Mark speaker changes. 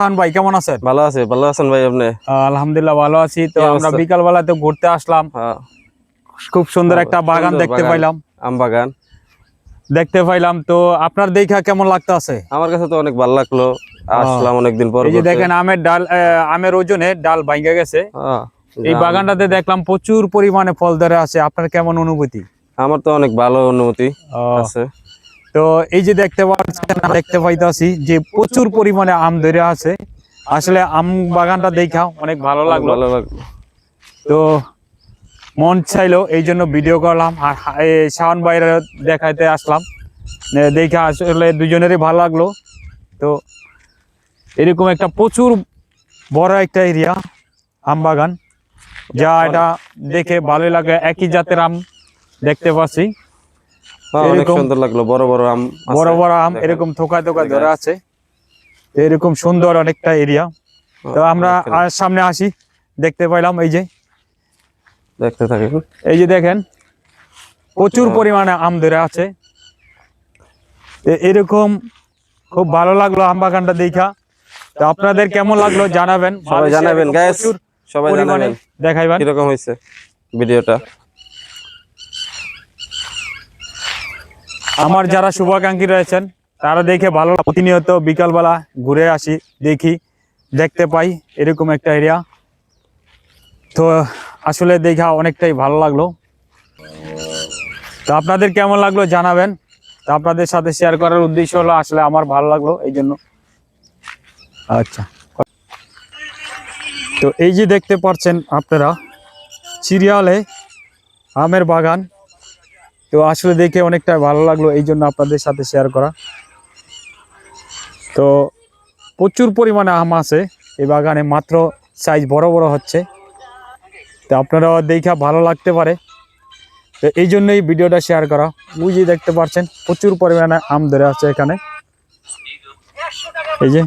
Speaker 1: ভাই কেমন আছেন?
Speaker 2: ভালো আছে, ভালো আছেন ভাই আপনি?
Speaker 1: আলহামদুলিল্লাহ ভালো আছি। তো আমরা বিকাল বেলাতে ঘুরতে আসলাম। খুব সুন্দর একটা বাগান দেখতে পাইলাম,
Speaker 2: আম বাগান
Speaker 1: দেখতে পাইলাম। তো আপনার দেখা কেমন লাগতো আছে?
Speaker 2: আমার কাছে তো অনেক ভালো লাগলো, আসলাম অনেকদিন পর।
Speaker 1: এই যে দেখেন আমের ডাল, আমের ওজনে ডাল ভাঙে গেছে। এই বাগানটাতে দেখলাম প্রচুর পরিমাণে ফল ধরে আছে। আপনার কেমন অনুভূতি?
Speaker 2: আমার তো অনেক ভালো অনুভূতি আছে।
Speaker 1: তো এই যে দেখতে পাইতাছি যে প্রচুর পরিমাণে আম ধরে আছে। আসলে আম বাগানটা দেখা অনেক ভালো লাগলো। তো মন চাইলো এই জন্য ভিডিও করলাম আর শাওন ভাইয়ের দেখাইতে আসলাম। দেখে আসলে দুজনেরই ভালো লাগলো। তো এরকম একটা প্রচুর বড় একটা এরিয়া আম বাগান, যা এটা দেখে ভালোই লাগে। একই জাতের আম দেখতে পাচ্ছি,
Speaker 2: অনেক সুন্দর লাগলো। বড় বড় আম
Speaker 1: এরকম থোকায় থোকায় ধরে আছে। এরকম সুন্দর অনেকটা এরিয়া। তো আমরা সামনে আসি, দেখতে পাইলাম এই যে
Speaker 2: দেখতে থাকেন।
Speaker 1: এই যে দেখেন প্রচুর পরিমাণে আম ধরে আছে। এরকম খুব ভালো লাগলো আম বাগানটা দেখা। তো আপনাদের কেমন লাগলো জানাবেন,
Speaker 2: সবাই জানাবেন গাইস, সবাই জানাবেন
Speaker 1: দেখাইবেন
Speaker 2: কিরকম হয়েছে ভিডিওটা।
Speaker 1: আমার যারা শুভাকাঙ্ক্ষী রয়েছেন তারা দেখে ভালো, প্রতিনিয়ত বিকালবেলা ঘুরে আসি, দেখতে পাই এরকম একটা এরিয়া। তো আসলে দেখা অনেকটাই ভালো লাগলো। তো আপনাদের কেমন লাগলো জানাবেন। তো আপনাদের সাথে শেয়ার করার উদ্দেশ্য হলো আসলে আমার ভালো লাগলো এই জন্য। আচ্ছা, তো এই যে দেখতে পাচ্ছেন আপনারা সিরিয়ালে আমের বাগান। তো আসলে দেখে অনেকটা ভালো লাগলো এই জন্য আপনাদের সাথে শেয়ার করা। তো প্রচুর পরিমাণে আম আছে এই বাগানে, মাত্র সাইজ বড় বড় হচ্ছে। তো আপনারা দেখে ভালো লাগতে পারে, তো এই জন্যই ভিডিওটা শেয়ার করা। বুঝিয়ে দেখতে পাচ্ছেন প্রচুর পরিমাণে আম ধরে আছে এখানে, এই যে।